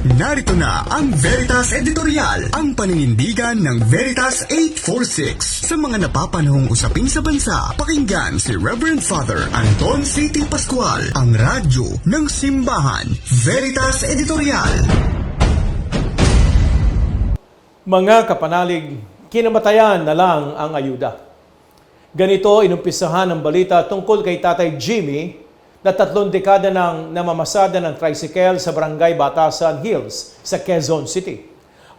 Narito na ang Veritas Editorial, ang paninindigan ng Veritas 846 sa mga napapanahong usapin sa bansa. Pakinggan si Reverend Father Anton C.T. Pascual, ang radyo ng simbahan. Veritas Editorial. Mga kapanalig, kinamatayan na lang ang ayuda. Ganito inumpisahan ang balita tungkol kay Tatay Jimmy na 3 dekada nang namamasada ng tricycle sa Barangay Batasan Hills sa Quezon City.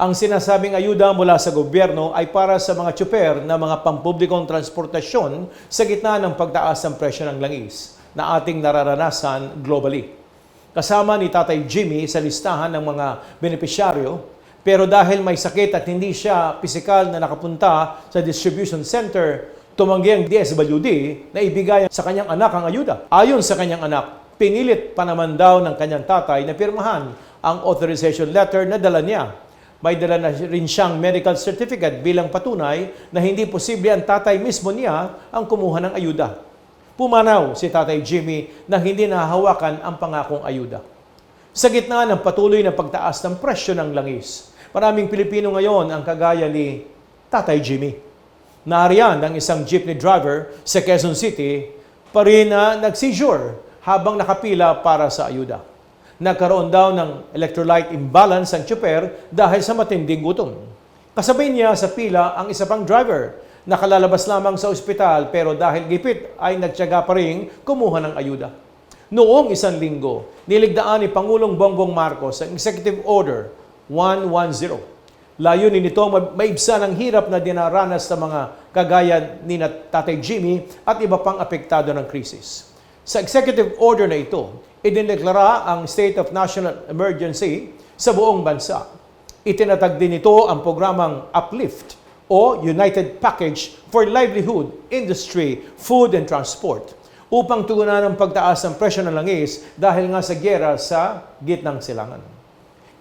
Ang sinasabing ayuda mula sa gobyerno ay para sa mga tsuper na mga pampublikong transportasyon sa gitna ng pagtaas ng presyo ng langis na ating nararanasan globally. Kasama ni Tatay Jimmy sa listahan ng mga benepisyaryo, pero dahil may sakit at hindi siya pisikal na nakapunta sa distribution center, tumanggi ang DSWD na ibigay sa kanyang anak ang ayuda. Ayon sa kanyang anak, pinilit pa naman daw ng kanyang tatay na pirmahan ang authorization letter na dala niya. May dala na rin siyang medical certificate bilang patunay na hindi posible ang tatay mismo niya ang kumuha ng ayuda. Pumanaw si Tatay Jimmy na hindi nahahawakan ang pangakong ayuda. Sa gitna ng patuloy na pagtaas ng presyo ng langis, maraming Pilipino ngayon ang kagaya ni Tatay Jimmy. Nariyan ang isang jeepney driver sa Quezon City pa rin na nag-seizure habang nakapila para sa ayuda. Nagkaroon daw ng electrolyte imbalance ang tsuper dahil sa matinding gutom. Kasabay niya sa pila ang isa pang driver. Nakalalabas lamang sa ospital pero dahil gipit ay nagtiyaga pa rin kumuha ng ayuda. Noong 1 linggo, niligdaan ni Pangulong Bongbong Marcos ang Executive Order 110. Layunin nito maibsan ang hirap na dinaranas sa mga kagaya ni Tatay Jimmy at iba pang apektado ng krisis. Sa executive order na ito, idineklara ang State of National Emergency sa buong bansa. Itinatag din ito ang programang Uplift o United Package for Livelihood, Industry, Food and Transport upang tugunan ang pagtaas ng presyo ng langis dahil nga sa giyera sa gitnang silangan.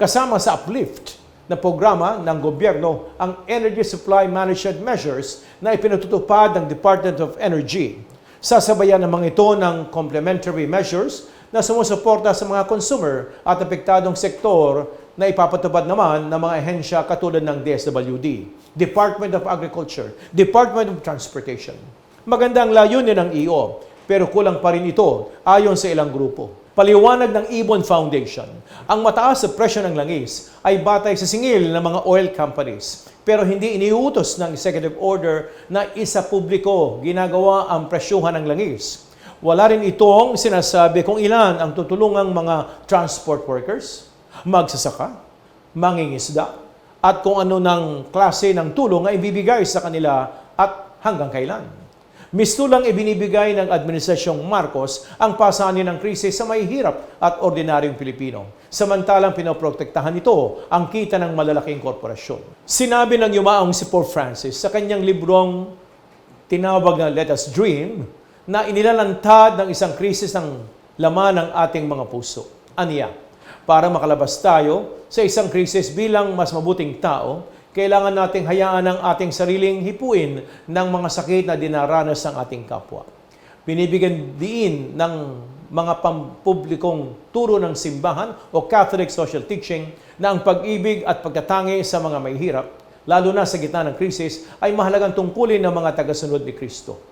Kasama sa Uplift na programa ng gobyerno ang Energy Supply Management Measures na ipinatutupad ng Department of Energy. Sasabayan naman ito ng complementary measures na sumusuporta sa mga consumer at apektadong sektor na ipapatupad naman ng mga ahensya katulad ng DSWD, Department of Agriculture, Department of Transportation. Magandang layunin ng EO, pero kulang pa rin ito ayon sa ilang grupo. Paliwanag ng Ibon Foundation, ang mataas sa presyo ng langis ay batay sa singil ng mga oil companies, pero hindi iniutos ng executive order na isa publiko ginagawa ang presyuhan ng langis. Wala rin itong sinasabi kung ilan ang tutulungang mga transport workers, magsasaka, mangingisda, at kung ano ng klase ng tulong ay ibibigay sa kanila at hanggang kailan. Mistulang ibinibigay ng Administrasyong Marcos ang pasanin ng krisis sa may hirap at ordinaryong Pilipino. Samantalang pinoprotektahan nito ang kita ng malalaking korporasyon. Sinabi ng yumaong si Pope Francis sa kanyang librong tinawag na Let Us Dream na inilalantad ng isang krisis ng laman ng ating mga puso. Aniya, para makalabas tayo sa isang krisis bilang mas mabuting tao, kailangan nating hayaan ang ating sariling hipuin ng mga sakit na dinaranas ng ating kapwa. Binibigyan din ng mga pampublikong turo ng simbahan o Catholic social teaching na ang pag-ibig at pagtatangi sa mga may hirap, lalo na sa gitna ng krisis, ay mahalagang tungkulin ng mga tagasunod ni Kristo.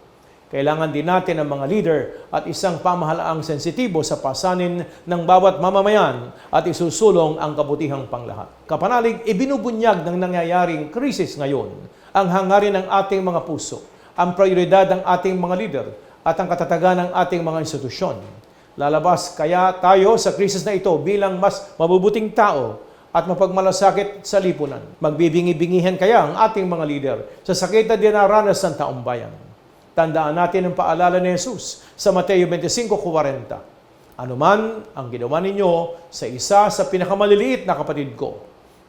Kailangan din natin ng mga leader at isang pamahalaang sensitibo sa pasanin ng bawat mamamayan at isusulong ang kabutihang panglahat. Kapanalig, ibinubunyag ng nangyayaring krisis ngayon ang hangarin ng ating mga puso, ang prioridad ng ating mga leader at ang katatagan ng ating mga institusyon. Lalabas kaya tayo sa krisis na ito bilang mas mabubuting tao at mapagmalasakit sa lipunan. Magbibingi-bingihan kaya ang ating mga leader sa sakit na dinaranas ng taong bayan. Tandaan natin ang paalala ni Jesus sa Mateo 25:40. Ano man ang ginawa ninyo sa isa sa pinakamaliliit na kapatid ko,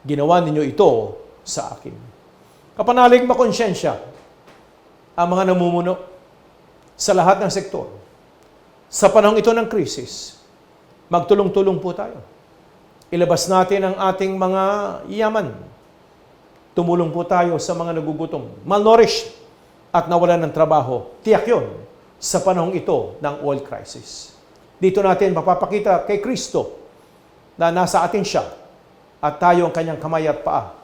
ginawa ninyo ito sa akin. Kapanalig, makonsyensya ang mga namumuno sa lahat ng sektor. Sa panahong ito ng krisis, magtulong-tulong po tayo. Ilabas natin ang ating mga yaman. Tumulong po tayo sa mga nagugutom, malnourished, at nawalan ng trabaho. Tiyak yun sa panahong ito ng oil crisis. Dito natin mapapakita kay Kristo na nasa atin siya at tayo ang kanyang kamay at paa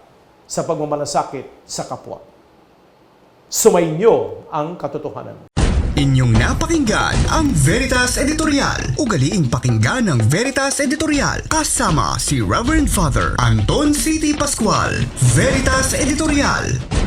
sa pagmamalasakit sa kapwa. Sumainyo ang katotohanan. Inyong napakinggan ang Veritas Editorial. Ugaliing pakinggan ng Veritas Editorial kasama si Reverend Father Anton C.T. Pascual. Veritas Editorial.